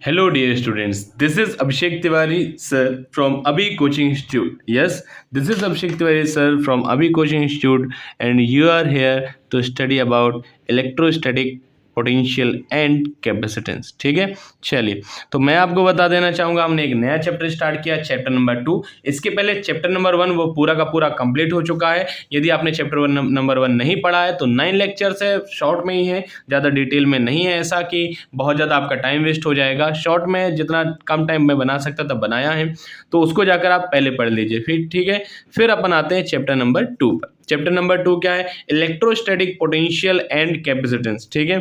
Hello, dear students. This is Abhishek Tiwari, sir, from Abhi Coaching Institute. Yes, this is Abhishek Tiwari, sir, from Abhi Coaching Institute, and you are here to study about electrostatic potential and capacitance. ठीक है, चलिए तो मैं आपको बता देना चाहूंगा, हमने एक नया चैप्टर स्टार्ट किया, चैप्टर नंबर 2। इसके पहले चैप्टर नंबर 1 वो पूरा का पूरा कंप्लीट हो चुका है। यदि आपने चैप्टर नंबर 1 नहीं पढ़ा है तो 9 लेक्चर्स है, शॉर्ट में ही है, ज़्यादा डिटेल में नहीं है, ऐसा कि बहुत ज़्यादा आपका टाइम वेस्ट हो जाएगा। शॉर्ट में जितना कम टाइम में बना सकता था बनाया है, तो उसको जाकर आप पहले पढ़ लीजिए। फिर ठीक है, फिर अपन आते हैं चैप्टर नंबर 2 पर। चैप्टर नंबर 2 क्या है? Electrostatic potential and capacitance. ठीक है,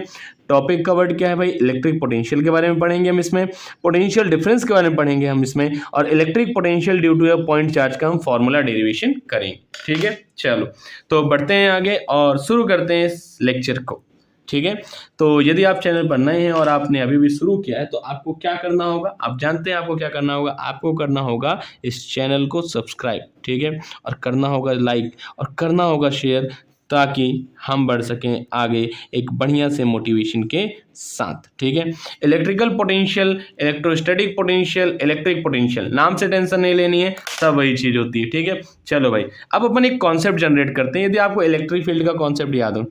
टॉपिक का वर्ड क्या है भाई? इलेक्ट्रिक पोटेंशियल के बारे में पढ़ेंगे हम इसमें, पोटेंशियल डिफरेंस के बारे में पढ़ेंगे हम इसमें, और electric potential due to a point charge का हम फॉर्मूला डेरिवेशन करेंगे। ठीक है, चलो तो बढ़ते हैं आगे और शुरू करते हैं इस लेक्चर को। ठीक है, तो यदि आप चैनल पर नए हैं और आपने अभी भी शुरू किया है तो आपको क्या करना होगा? आप जानते हैं आपको क्या करना होगा? आपको करना होगा इस चैनल को सब्सक्राइब, ठीक है, और करना होगा लाइक और करना होगा शेयर, ताकि हम बढ़ सकें आगे एक बढ़िया से मोटिवेशन के साथ। ठीक है, electrical potential, electrostatic potential, electric potential, नाम से टेंशन नहीं लेनी है, सब वही चीज़ होती है। ठीक है, चलो भाई अब अपन एक कॉन्सेप्ट जनरेट करते हैं। यदि आपको इलेक्ट्रिक फील्ड का कॉन्सेप्ट याद हो,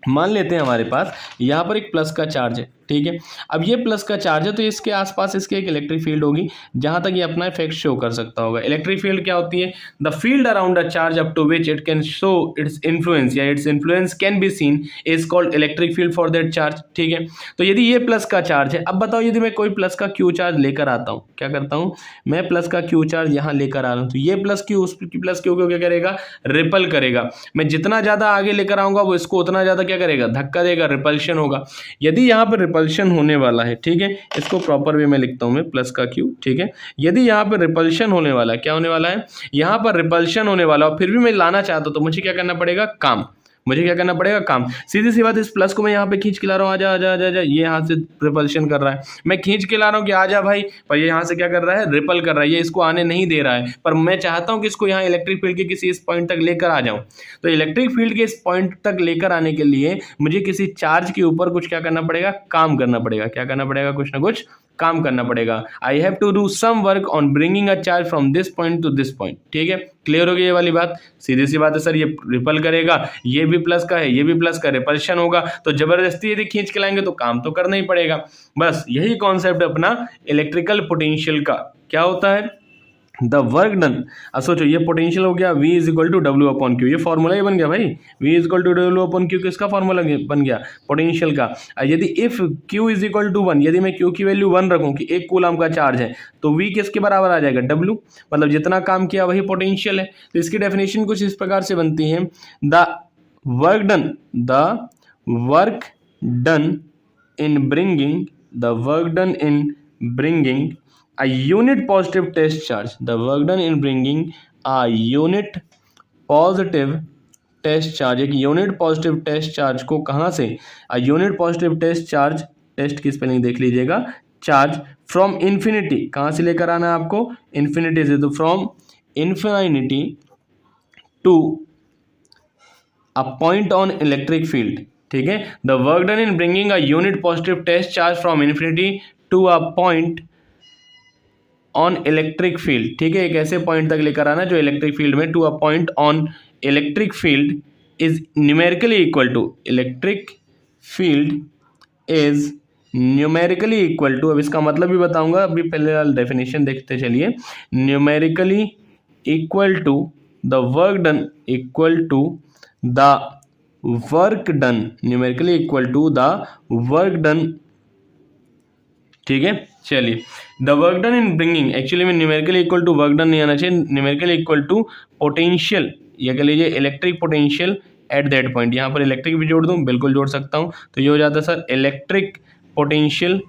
मान लेते हैं हमारे पास यहाँ पर एक प्लस का चार्ज है। ठीक है, अब ये प्लस का चार्ज है तो इसके आसपास इसके एक इलेक्ट्रिक फील्ड होगी, जहां तक ये अपना इफेक्ट शो कर सकता होगा। इलेक्ट्रिक फील्ड क्या होती है? The field around a charge up to which it can show its influence या its influence can be seen is called electric field for that charge. ठीक है, तो यदि ये प्लस का चार्ज है, अब बताओ यदि मैं कोई प्लस का क्यू चार्ज लेकर आता हूँ, क्या करता हूँ मैं? प्लस का क्यू चार्ज यहाँ लेकर आ रहा हूँ, तो ये प्लस क्यू उस प्लस क्यू को क्या करेगा? रिपल करेगा। मैं जितना ज्यादा आगे लेकर आऊंगा वो इसको उतना ज्यादा क्या करेगा? धक्का देगा, रिपल्शन होगा। यदि यहाँ पर रिपल्शन होने वाला है, ठीक है, इसको प्रॉपर वे में लिखता हूं मैं, प्लस का क्यू। ठीक है, यदि यहाँ पर रिपल्शन होने वाला है, क्या होने वाला है? यहाँ पर रिपल्शन होने वाला, और फिर भी मैं लाना चाहता हूं तो मुझे क्या करना पड़ेगा? काम। मुझे क्या करना पड़ेगा? काम। सीधी सी बात, इस प्लस को मैं यहाँ पे खींच के ला रहा हूँ, आजा आजा आजा आजा, ये यहाँ से रिपल्शन कर रहा है, मैं खींच के ला रहा हूँ कि आजा भाई, पर ये यहाँ से क्या कर रहा है? रिपल कर रहा है, ये इसको आने नहीं दे रहा है। पर मैं चाहता हूँ कि इसको यहाँ इलेक्ट्रिक फील्ड के किसी इस पॉइंट तक लेकर आ जाऊँ। तो इलेक्ट्रिक फील्ड के इस पॉइंट तक लेकर आने के लिए मुझे किसी चार्ज के ऊपर कुछ क्या करना पड़ेगा? काम करना पड़ेगा। क्या करना पड़ेगा? कुछ ना कुछ काम करना पड़ेगा। I have to do some work on bringing a charge from this point to this point. ठीक है, क्लियर हो गई ये वाली बात? सीधी सी बात है सर, ये रिपल करेगा, ये भी प्लस का है, ये भी प्लस का, रिपल्शन होगा, तो जबरदस्ती यदि खींच के लाएंगे तो काम तो करना ही पड़ेगा। बस यही कॉन्सेप्ट अपना इलेक्ट्रिकल पोटेंशियल का। क्या होता है? The work done. अब सोचो, ये पोटेंशियल हो गया V is equal to W upon Q, ये फॉर्मूला ही बन गया भाई। V is equal to W upon Q किसका फॉर्मूला बन गया? पोटेंशियल का। यदि if Q is equal to 1, यदि मैं Q की वैल्यू 1 रखूं कि 1 कूलम का चार्ज है, तो V किसके बराबर आ जाएगा? W, मतलब जितना काम किया वही पोटेंशियल है। तो इसकी डेफिनेशन कुछ इस प्रकार से बनती है, the work done, the work done in bringing, the work done in bringing a unit positive test charge, the work done in bringing a unit positive test charge, एक यूनिट पॉजिटिव टेस्ट चार्ज को कहाँ से? a unit positive test charge, test की spelling देख लीजिएगा, charge from infinity, कहाँ से लेकर आना है आपको? इन्फिनिटी से, तो from infinity to a point on electric field. ठीक है, the work done in bringing a unit positive test charge from infinity to a point on electric field. ठीक है, एक ऐसे पॉइंट तक लेकर आना जो इलेक्ट्रिक फील्ड में, to a point on electric field is numerically equal to, electric field is numerically equal to, अब इसका मतलब भी बताऊंगा, अभी पहले डेफिनेशन देखते चलिए। Numerically equal to the work done, equal to the work done, numerically equal to the work done. ठीक है, चलिए, the work done in bringing, actually में numerically equal to work done नहीं आना चाहिए, न्यूमेरिकली इक्वल टू पोटेंशियल, या कह लीजिए electric potential at that point. यहाँ पर इलेक्ट्रिक भी जोड़ दूँ, बिल्कुल जोड़ सकता हूँ, तो ये हो जाता है sir electric potential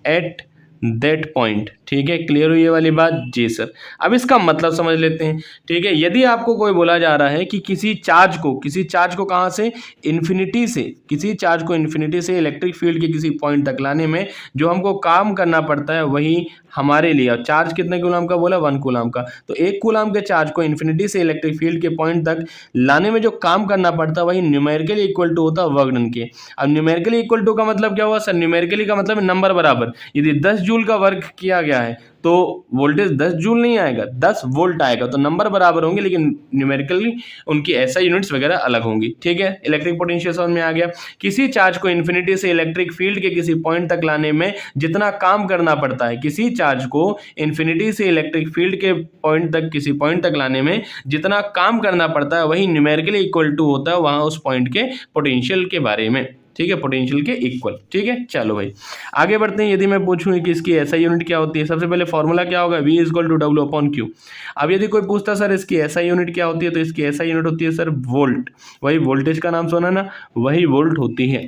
at that point. ठीक है, क्लियर हुई ये वाली बात? जी सर। अब इसका मतलब समझ लेते हैं। ठीक है, यदि आपको कोई बोला जा रहा है कि किसी चार्ज को कहाँ से? इन्फिनिटी से, किसी चार्ज को इन्फिनिटी से इलेक्ट्रिक फील्ड के किसी पॉइंट तक लाने में जो हमको काम करना पड़ता है वही हमारे लिए, और चार्ज कितने कूलम का बोला? 1 कूलम का। तो 1 कूलम के चार्ज को इन्फिनिटी से इलेक्ट्रिक फील्ड के पॉइंट तक लाने में जो काम करना पड़ता है वही न्यूमेरिकली इक्वल टू होता है वर्क डन के। अब न्यूमेरिकली इक्वल टू का मतलब क्या हुआ सर? न्यूमेरिकली का मतलब नंबर बराबर। यदि 10 जूल का वर्क किया गया है तो वोल्टेज 10 जूल नहीं आएगा, 10 वोल्ट आएगा। तो नंबर बराबर होंगे लेकिन न्यूमेरिकली उनकी एसआई यूनिट्स वगैरह अलग होंगी। ठीक है, इलेक्ट्रिक पोटेंशियल समझ में आ गया। किसी चार्ज को इन्फिनिटी से इलेक्ट्रिक फील्ड के किसी पॉइंट तक लाने में जितना काम करना पड़ता है, किसी चार्ज को इन्फिनिटी से इलेक्ट्रिक फील्ड के पॉइंट तक, किसी पॉइंट तक लाने में जितना काम करना पड़ता है वही न्यूमेरिकली इक्वल टू होता है वहां उस पॉइंट के पोटेंशियल के बारे में। ठीक है, पोटेंशियल के इक्वल। ठीक है, चलो भाई आगे बढ़ते हैं। यदि मैं पूछूं कि इसकी एसआई यूनिट क्या होती है, सबसे पहले फॉर्मूला क्या होगा, V equal to W upon Q. अब यदि कोई पूछता सर इसकी एसआई यूनिट क्या होती है, तो इसकी एसआई यूनिट होती है सर वोल्ट। वही वोल्टेज का नाम सुना ना, वही वोल्ट होती है।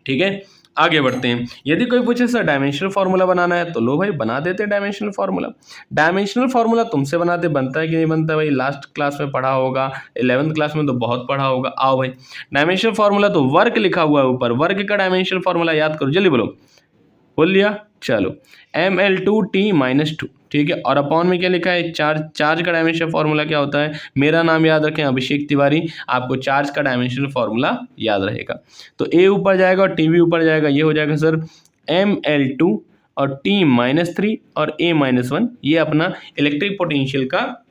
ठीक है, आगे बढ़ते हैं। यदि कोई पूछे सर डायमेंशनल फार्मूला बनाना है, तो लो भाई बना देते हैं डायमेंशनल फार्मूला। डायमेंशनल फार्मूला तुमसे बनाते बनता है कि नहीं बनता भाई, लास्ट क्लास में पढ़ा होगा, 11th क्लास में तो बहुत पढ़ा होगा। आओ भाई, डायमेंशनल फार्मूला तो वर्क लिखा हुआ है ऊपर, वर्क का डायमेंशनल फार्मूला याद करो, जल्दी बोलो। बोल लिया, चलो ml2t-2। ठीक है, और अपॉन में क्या लिखा है, चार्ज। चार्ज का डायमेंशनल फार्मूला क्या होता है, मेरा नाम याद रखें अभिषेक तिवारी, आपको चार्ज का डायमेंशनल फार्मूला याद रहेगा। तो ए ऊपर जाएगा और टी भी ऊपर जाएगा, ये हो जाएगा सर ml2 और t-3 और a-1, ये अपना इलेक्ट्रिक पोटेंशियल का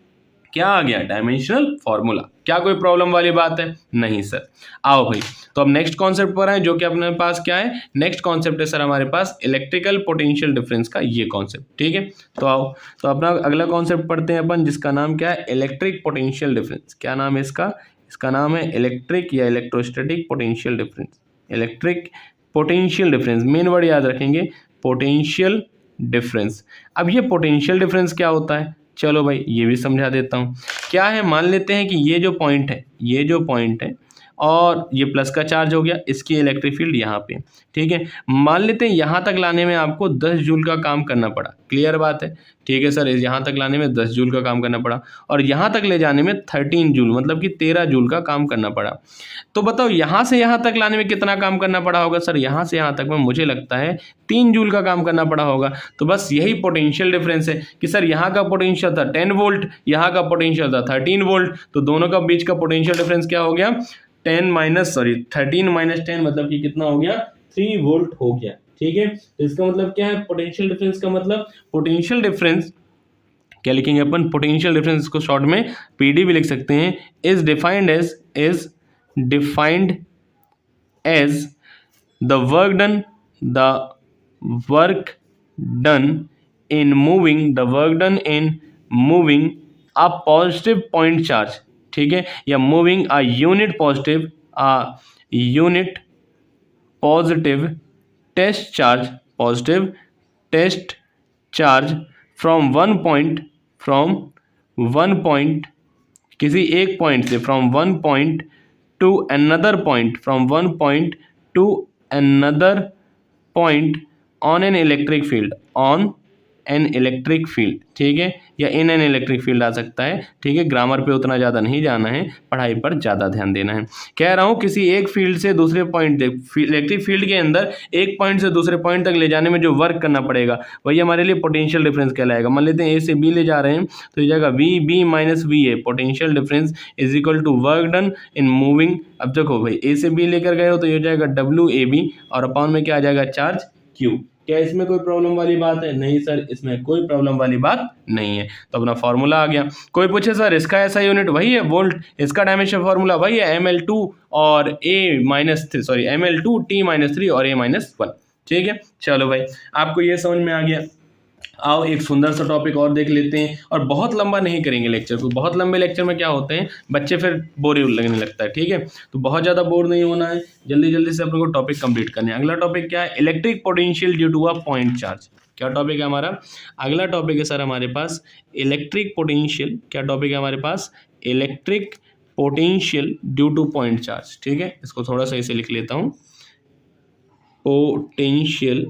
क्या आ गया, डायमेंशनल फार्मूला। क्या कोई प्रॉब्लम वाली बात है, नहीं सर। आओ भाई, तो अब नेक्स्ट कॉन्सेप्ट पर आए, जो कि अपने पास क्या है, नेक्स्ट कॉन्सेप्ट है सर हमारे पास इलेक्ट्रिकल पोटेंशियल डिफरेंस का ये कॉन्सेप्ट। ठीक है, तो आओ, तो अपना अगला कॉन्सेप्ट पढ़ते हैं अपन, जिसका नाम क्या है, इलेक्ट्रिक पोटेंशियल डिफरेंस। क्या नाम है इसका, इसका नाम है इलेक्ट्रिक या electrostatic potential difference. Electric potential difference, main word याद रखेंगे, पोटेंशियल डिफरेंस। अब ये पोटेंशियल डिफरेंस क्या होता है, चलो भाई ये भी समझा देता हूँ। क्या है, मान लेते हैं कि ये जो पॉइंट है, ये जो पॉइंट है और ये प्लस का चार्ज हो गया, इसकी इलेक्ट्रिक फील्ड यहाँ पे। ठीक है, मान लेते हैं यहाँ तक लाने में आपको 10 जूल का काम करना पड़ा, क्लियर बात है। ठीक है सर, यहाँ तक लाने में 10 जूल का काम करना पड़ा और यहाँ तक ले जाने में 13 जूल मतलब कि 13 जूल का काम करना पड़ा। तो बताओ यहाँ से यहाँ तक लाने में कितना काम करना पड़ा होगा, सर यहाँ से यहाँ तक में मुझे लगता है 3 जूल का काम करना पड़ा होगा। तो बस यही पोटेंशियल डिफरेंस है कि सर यहाँ का पोटेंशियल था 10 वोल्ट, यहाँ का पोटेंशियल था 13 वोल्ट, तो दोनों का बीच का पोटेंशियल डिफरेंस क्या हो गया, 13 माइनस 10 मतलब कि कितना हो गया, 3 वोल्ट हो गया। ठीक है, तो इसका मतलब क्या है, पोटेंशियल डिफरेंस का मतलब, पोटेंशियल डिफरेंस क्या लिखेंगे अपन, पोटेंशियल डिफरेंस को शॉर्ट में पीडी भी लिख सकते हैं, is defined as the work done in moving a positive point charge. ठीक है, या moving a unit positive test charge from one point किसी एक पॉइंट से, from one point to another point on an electric field. ठीक है, या in an electric field आ सकता है। ठीक है, ग्रामर पे उतना ज़्यादा नहीं जाना है, पढ़ाई पर ज़्यादा ध्यान देना है। कह रहा हूँ किसी एक फील्ड से दूसरे पॉइंट तक, इलेक्ट्रिक फील्ड के अंदर एक पॉइंट से दूसरे पॉइंट तक ले जाने में जो वर्क करना पड़ेगा वही हमारे लिए पोटेंशियल डिफरेंस कहलाएगा। मान लेते हैं ए से बी ले जा रहे हैं, तो ये जाएगा V B minus V A, potential difference is equal to work done in moving. अब देखो भाई, ए से बी लेकर गए हो तो ये जाएगा डब्ल्यू ए बी और अपॉन में क्या आ जाएगा, चार्ज क्यू। क्या इसमें कोई प्रॉब्लम वाली बात है, नहीं सर, इसमें कोई प्रॉब्लम वाली बात नहीं है। तो अपना फॉर्मूला आ गया। कोई पूछे सर इसका ऐसा यूनिट वही है वोल्ट, इसका डायमेंशन फॉर्मूला वही है ml2 और ml2t-3 और a-1। ठीक है, चलो भाई आपको ये समझ में आ गया। आओ एक सुंदर सा टॉपिक और देख लेते हैं, और बहुत लंबा नहीं करेंगे लेक्चर को, बहुत लंबे लेक्चर में क्या होते हैं बच्चे फिर बोर लगने लगता है। ठीक है, तो बहुत ज़्यादा बोर नहीं होना है, जल्दी जल्दी से अपने को टॉपिक कंप्लीट करने हैं। अगला टॉपिक क्या है, electric potential due to a point charge. क्या टॉपिक है हमारा, अगला टॉपिक है सर हमारे पास इलेक्ट्रिक पोटेंशियल। क्या टॉपिक है हमारे पास, electric potential due to point charge. ठीक है, इसको थोड़ा सा ऐसे लिख लेता हूँ, potential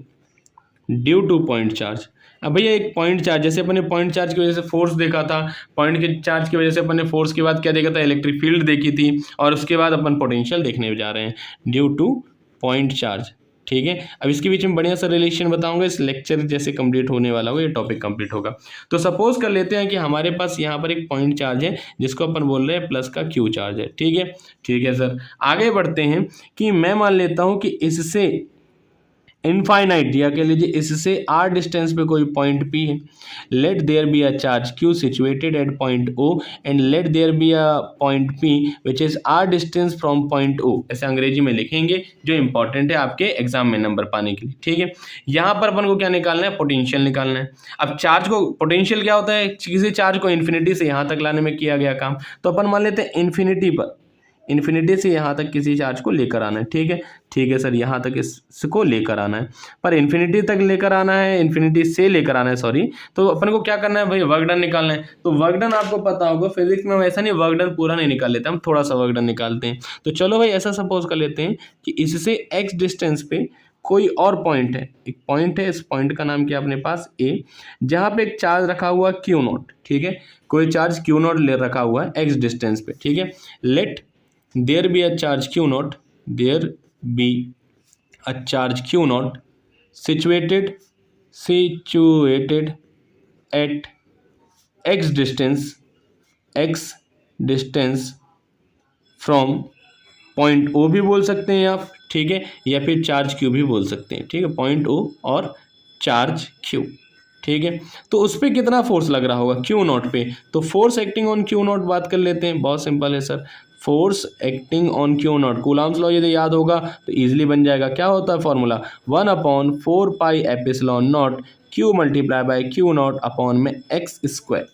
due to point charge. अब भैया एक पॉइंट चार्ज, जैसे अपन ने पॉइंट चार्ज की वजह से फोर्स देखा था, पॉइंट के चार्ज की वजह से अपन ने फोर्स के बाद क्या देखा था, इलेक्ट्रिक फील्ड देखी थी, और उसके बाद अपन पोटेंशियल देखने जा रहे हैं ड्यू टू पॉइंट चार्ज। ठीक है, अब इसके बीच में बढ़िया सा रिलेशन बताऊंगा, इस लेक्चर जैसे कंप्लीट होने वाला होगा, ये टॉपिक कंप्लीट होगा। तो सपोज कर लेते हैं कि हमारे पास यहाँ पर एक पॉइंट चार्ज है जिसको अपन बोल रहे हैं प्लस का क्यू चार्ज है। ठीक है, ठीक है सर, आगे बढ़ते हैं कि मैं मान लेता हूँ कि इनफाइनाइट या कह लीजिए इससे r डिस्टेंस पे कोई पॉइंट P है, let there be a charge Q situated at point O and let there be a point P which is r distance from point O, ऐसे अंग्रेजी में लिखेंगे जो इंपॉर्टेंट है आपके एग्जाम में नंबर पाने के लिए। ठीक है, यहाँ पर अपन को क्या निकालना है, पोटेंशियल निकालना है। अब चार्ज को, पोटेंशियल क्या होता है, किसी चार्ज को इन्फिनिटी से यहाँ तक लाने में किया गया काम, तो अपन मान लेते हैं इन्फिनिटी पर, इन्फिनिटी से यहाँ तक किसी चार्ज को लेकर आना है। ठीक है सर, यहाँ तक इसको लेकर आना है, पर इन्फिनिटी तक लेकर आना है, इन्फिनिटी से लेकर आना है सॉरी, तो अपन को क्या करना है भाई, वर्क डन निकालना है। तो वर्क डन आपको पता होगा फिजिक्स में वैसा नहीं, वर्क डन पूरा नहीं निकाल लेते हम, थोड़ा सा वर्क डन निकालते हैं। तो चलो भाई ऐसा सपोज कर लेते हैं कि इससे x डिस्टेंस पे कोई और पॉइंट है, एक पॉइंट है, इस पॉइंट का नाम क्या अपने पास A, जहाँ पे एक चार्ज रखा हुआ Q नॉट। ठीक है, कोई चार्ज Q नॉट ले रखा हुआ है x डिस्टेंस पे। ठीक है, late there be a charge q naught, there be a charge q naught situated at x distance from point O भी बोल सकते हैं आप, ठीक है, या फिर चार्ज Q भी बोल सकते हैं। ठीक है, पॉइंट O और चार्ज Q। ठीक है, तो उस पर कितना फोर्स लग रहा होगा Q नॉट पे, तो force acting on Q not बात कर लेते हैं, बहुत सिंपल है sir, force acting on Q not, Coulomb's law यदि याद होगा तो इजीली बन जाएगा। क्या होता है formula, 1/4 pi epsilon not Q multiply by Q not upon में x स्क्वायर।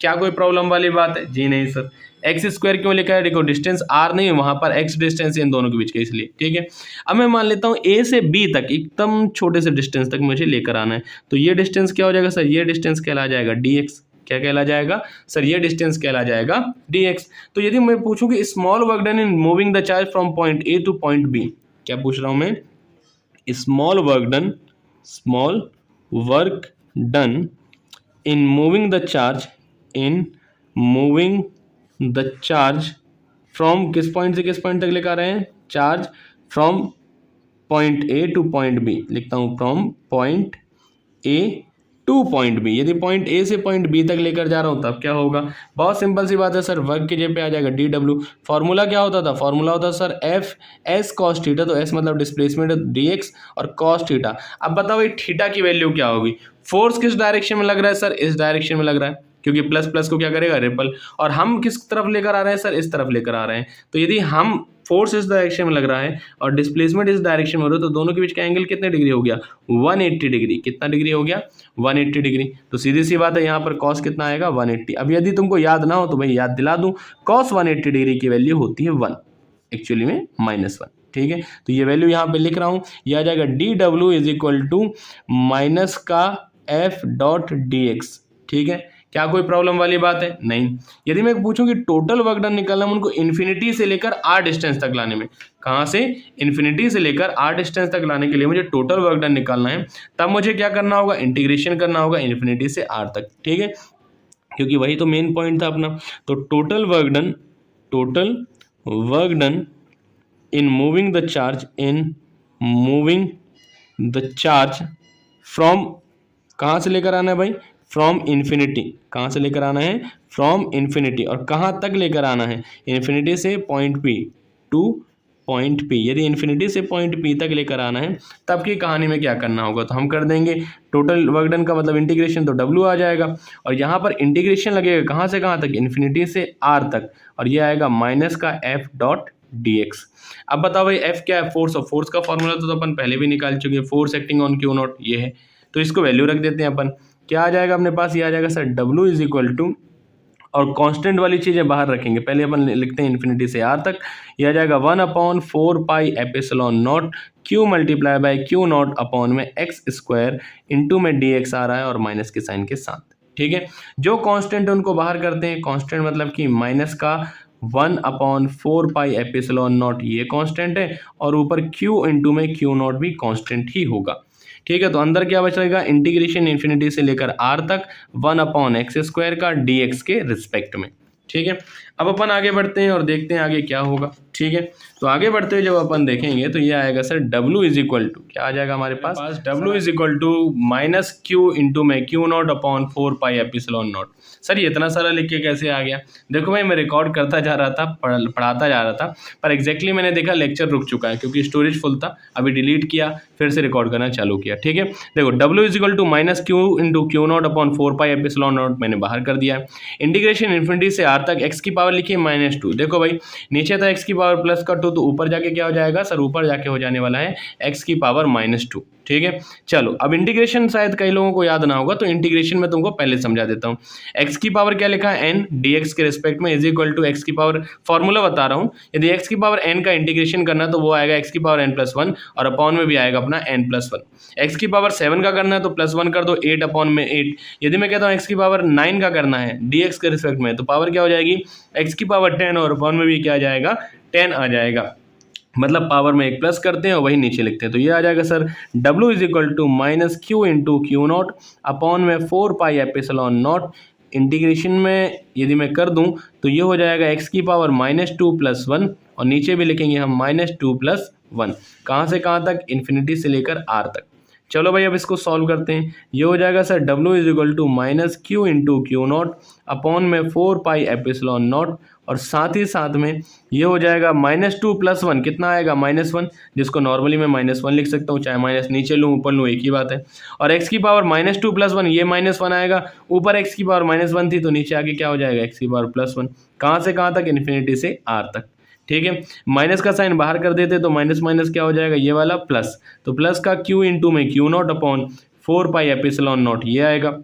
क्या कोई प्रॉब्लम वाली बात है, जी नहीं सर। एक्स स्क्वायर क्यों लिखा है, देखो डिस्टेंस r नहीं है वहां पर, x डिस्टेंस है इन दोनों के बीच का, इसलिए। ठीक है, अब मैं मान लेता हूँ a से b तक एकदम छोटे से डिस्टेंस तक मुझे लेकर आना है, तो ये डिस्टेंस क्या हो जाएगा सर, ये डिस्टेंस कहला जाएगा dx। क्या कहला जाएगा सर, ये डिस्टेंस कहला जाएगा dx। तो यदि मैं पूछूं कि small work done in moving the charge from point a to point b, क्या पूछ रहा हूं मैं, small work done in moving the charge from किस पॉइंट से किस पॉइंट तक लेकर आ रहे हैं, charge from point A to point B, लिखता हूं from point A to point B. यदि पॉइंट ए से पॉइंट बी तक लेकर जा रहा हूं तब क्या होगा, बहुत सिंपल सी बात है सर, वर्क की जगह पे आ जाएगा डी डब्ल्यू। फॉर्मूला क्या होता था, फॉर्मूला होता sir F S cos theta, तो एस मतलब डिस्प्लेसमेंट डी एक्स और कॉस थीटा। अब बताओ ये थीटा की वैल्यू क्या होगी, फोर्स किस डायरेक्शन में लग रहा है सर, इस डायरेक्शन में लग रहा है, क्योंकि प्लस प्लस को क्या करेगा रिपल, और हम किस तरफ लेकर आ रहे हैं सर, इस तरफ लेकर आ रहे हैं। तो यदि हम फोर्स इस डायरेक्शन में लग रहा है और डिस्प्लेसमेंट इस डायरेक्शन में हो रहा है, तो दोनों के बीच का एंगल कितने डिग्री हो गया, 180 डिग्री। कितना डिग्री हो गया, 180 डिग्री। तो सीधी सी बात है, यहाँ पर कॉस कितना आएगा, 180। अब यदि तुमको याद ना हो तो भाई याद दिला दूं, कॉस 180 डिग्री की वैल्यू होती है 1, एक्चुअली में -1। ठीक है, तो ये वैल्यू यहाँ पे लिख रहा हूँ, यह आ जाएगा D W is equal to minus का एफ डॉट डी एक्स। ठीक है, क्या कोई प्रॉब्लम वाली बात है, नहीं। यदि मैं पूछूं कि टोटल वर्क डन निकालना है उनको इन्फिनिटी से लेकर r डिस्टेंस तक लाने में, कहां से, इन्फिनिटी से लेकर r डिस्टेंस तक लाने के लिए मुझे टोटल वर्क डन निकालना है, तब मुझे क्या करना होगा, इंटीग्रेशन करना होगा इन्फिनिटी से r तक। ठीक है, क्योंकि वही तो मेन पॉइंट था अपना। तो total work done in moving the charge from, कहां से लेकर आना है भाई, फ्रॉम इन्फिनिटी, कहाँ से लेकर आना है, फ्रॉम इन्फिनिटी, और कहाँ तक लेकर आना है, इन्फिनिटी से point P two point P. यदि इन्फिनिटी से पॉइंट पी तक लेकर आना है तब की कहानी में क्या करना होगा, तो हम कर देंगे टोटल वर्क डन का मतलब इंटीग्रेशन, तो डब्ल्यू आ जाएगा, और यहाँ पर इंटीग्रेशन लगेगा कहाँ से कहाँ तक, इन्फिनिटी से आर तक, और ये आएगा माइनस का एफ डॉट डी एक्स। अब बताओ भाई एफ क्या है, फोर्स, और फोर्स का फॉर्मूला तो अपन पहले भी निकाल चुके हैं, force acting on Q not, ये है। तो इसको वैल्यू रख देते हैं अपन, क्या आ जाएगा अपने पास, ये आ जाएगा sir W is equal to, और कांस्टेंट वाली चीजें बाहर रखेंगे, पहले अपन लिखते हैं इन्फिनिटी से r तक, ये आ जाएगा 1/4 पाई epsilon not Q multiply by Q not upon में x स्क्वायर इंटू में dx आ रहा है और माइनस के साइन के साथ। ठीक है, जो कांस्टेंट है उनको बाहर करते हैं, कांस्टेंट मतलब कि माइनस का 1/4 पाई एप्सिलॉन नॉट ये कांस्टेंट है, और ऊपर Q इंटू में Q नॉट भी कांस्टेंट ही होगा। ठीक है, तो अंदर क्या बचेगा, इंटीग्रेशन इन्फिनिटी से लेकर r तक 1/x स्क्वायर का dx के रिस्पेक्ट में। ठीक है, अब अपन आगे बढ़ते हैं और देखते हैं आगे क्या होगा। ठीक। ठीक है। तो आगे बढ़ते हुए जब अपन देखेंगे तो ये आएगा sir W is equal to, क्या आ जाएगा हमारे पास W is equal to minus Q into में Q naught upon 4 pi epsilon naught. Sir ये इतना सारा लिख के कैसे आ गया? देखो भाई मैं रिकॉर्ड करता जा रहा था, पढ़ाता जा रहा था, पर एग्जैक्टली मैंने देखा लेक्चर रुक चुका है क्योंकि स्टोरेज फुल था। अभी डिलीट किया, फिर से रिकॉर्ड करना चालू किया। ठीक है, देखो W is equal to minus Q into Q naught upon 4 pi epsilon naught मैंने बाहर कर दिया है। इंटीग्रेशन इन्फिनिटी से आर तक x की पावर लिखिए -2। देखो भाई नीचे था x की पावर +2, तो ऊपर जाके क्या हो जाएगा सर? ऊपर जाके हो जाने वाला है x की पावर -2। ठीक है, चलो अब इंटीग्रेशन शायद कई लोगों को याद ना होगा, तो इंटीग्रेशन में तुमको पहले समझा देता हूँ। x की पावर क्या लिखा है? n dx के रिस्पेक्ट में इज इक्वल टू x की पावर, फॉर्मूला बता रहा हूँ। यदि x की पावर n का इंटीग्रेशन करना तो वो आएगा x की पावर n+1 और अपॉन में भी आएगा अपना n+1। x की पावर 7 का करना है तो +1 कर दो, 8 अपॉन में 8। यदि मैं कहता हूँ x की पावर 9 का करना है dx के रिस्पेक्ट में, तो पावर क्या हो जाएगी? x की पावर 10 और अपॉन में भी क्या आ जाएगा? 10 आ जाएगा। मतलब पावर में एक प्लस करते हैं और वही नीचे लिखते हैं, तो ये आ जाएगा sir W is equal to minus Q into Q naught upon में 4 पाई एप्सिलॉन नॉट। इंटीग्रेशन में यदि मैं कर दूं तो ये हो जाएगा x की पावर -2 + 1 और नीचे भी लिखेंगे हम -2 + 1। कहाँ से कहाँ तक? इन्फिनिटी से लेकर r तक। चलो भाई अब इसको सॉल्व करते हैं। ये हो जाएगा sir W is equal to minus Q into Q naught upon में 4 पाई एप्सिलॉन नॉट और साथ ही साथ में ये हो जाएगा -2 + 1। कितना आएगा? -1, जिसको नॉर्मली मैं -1 लिख सकता हूँ, चाहे माइनस नीचे लूँ ऊपर लूँ एक ही बात है। और x की पावर -2 + 1, ये -1 आएगा, ऊपर x की पावर -1 थी तो नीचे आके क्या हो जाएगा? x की पावर +1। कहाँ से कहाँ तक? इन्फिनिटी से r तक। ठीक है, माइनस का साइन बाहर कर देते तो माइनस माइनस क्या हो जाएगा? ये वाला प्लस, तो प्लस का q इंटू में Q naught upon 4 pi epsilon not ये आएगा।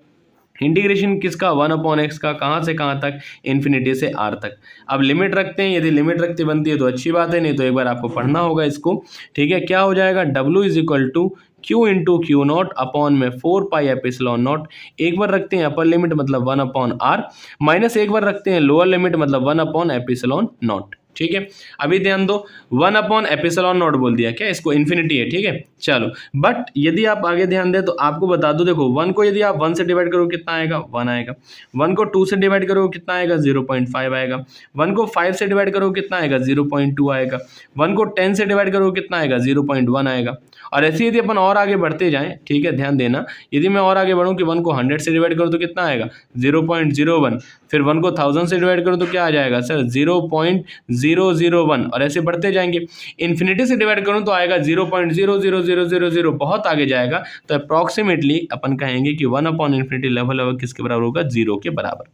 इंटीग्रेशन किसका? 1/x का, कहाँ से कहाँ तक? इन्फिनिटी से r तक। अब लिमिट रखते हैं, यदि लिमिट रखते बनती है तो अच्छी बात है, नहीं तो एक बार आपको पढ़ना होगा इसको। ठीक है, क्या हो जाएगा? W is equal to Q into Q naught upon में 4 पाई एप्सिलॉन नॉट। एक बार रखते हैं अपर लिमिट मतलब 1/r, माइनस एक बार रखते हैं लोअर लिमिट मतलब 1/एप्सिलॉन नॉट। ठीक है, अभी ध्यान दो, 1/एप्सिलॉन नॉट बोल दिया, क्या इसको? इन्फिनिटी है। ठीक है, चलो बट यदि आप आगे ध्यान दें तो आपको बता दो, देखो 1 को यदि आप 1 से डिवाइड करो कितना आएगा? 1 आएगा। 1 को 2 से डिवाइड करो कितना आएगा? 0.5 आएगा। 1 को 5 से डिवाइड करो कितना आएगा? 0.2 आएगा। 1 को 10 से डिवाइड करो कितना आएगा? 0.1 आएगा। और ऐसे यदि अपन और आगे बढ़ते जाएं, ठीक है ध्यान देना, यदि मैं और आगे बढ़ूं कि 1 को 100 से डिवाइड करूं तो कितना आएगा? 0.01। फिर 1 को 1000 से डिवाइड करूं तो क्या आ जाएगा सर? 0.001 और ऐसे बढ़ते जाएंगे। इन्फिनिटी से डिवाइड करूं तो आएगा 0.00000, बहुत आगे जाएगा। तो अप्रॉक्सीमेटली अपन कहेंगे कि 1/इन्फिनिटी लगभग किसके बराबर होगा? 0 के बराबर।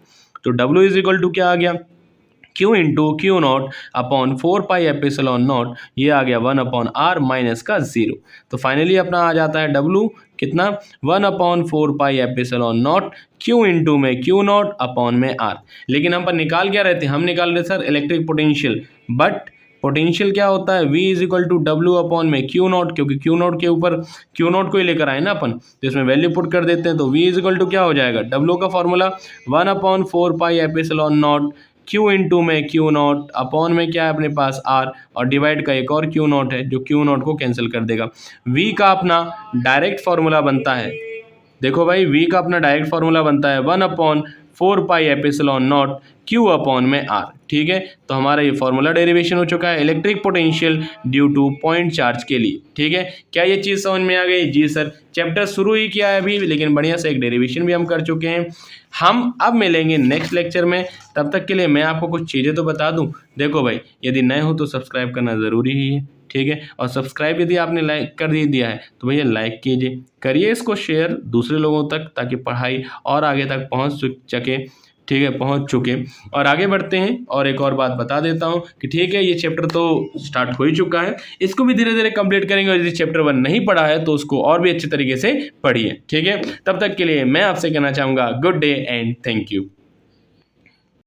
तो W इज इक्वल टू क्या आ गया? Q into Q naught upon 4 pi epsilon not, ये आ गया 1/r माइनस का 0। तो फाइनली अपना आ जाता है W कितना? 1/4 पाई एप्सिलॉन नॉट क्यू इंटू में क्यू नॉट अपॉन में r। लेकिन हम पर निकाल क्या रहे थे? हम निकाल रहे sir electric potential, but potential क्या होता है? V is equal to W upon में क्यू नॉट, क्योंकि क्यू नॉट के ऊपर क्यू नॉट को ही लेकर आए ना अपन, तो इसमें वैल्यू पुट कर देते हैं। तो V इज इक्वल टू क्या हो जाएगा? W का formula 1/4 pi epsilon not Q into में क्यू नॉट अपॉन में क्या है अपने पास? r, और डिवाइड का एक और क्यू नॉट है जो क्यू नॉट को कैंसिल कर देगा। V का अपना डायरेक्ट फॉर्मूला बनता है, देखो भाई V का अपना डायरेक्ट फॉर्मूला बनता है 1/4 पाई एप्सिलॉन नॉट Q अपॉन में R। ठीक है, तो हमारा ये फॉर्मूला डेरिवेशन हो चुका है electric potential due to point charge के लिए। ठीक है, क्या ये चीज़ समझ में आ गई? जी सर, चैप्टर शुरू ही किया है अभी, लेकिन बढ़िया से एक डेरिवेशन भी हम कर चुके हैं। हम अब मिलेंगे नेक्स्ट लेक्चर में, तब तक के लिए मैं आपको कुछ चीज़ें तो बता दूं। देखो भाई, यदि नए हो तो सब्सक्राइब करना ज़रूरी ही है। ठीक है, और सब्सक्राइब यदि आपने लाइक कर दिया है तो भैया लाइक कीजिए, करिए इसको शेयर दूसरे लोगों तक, ताकि पढ़ाई और आगे तक पहुंच सके। ठीक है, पहुंच चुके। और आगे बढ़ते हैं, और एक और बात बता देता हूं कि ठीक है ये चैप्टर तो स्टार्ट हो ही चुका है, इसको भी धीरे धीरे कंप्लीट करेंगे। और यदि चैप्टर 1 नहीं पढ़ा है तो उसको और भी अच्छे तरीके से पढ़िए। ठीक है, तब तक के लिए मैं आपसे कहना चाहूँगा good day and thank you.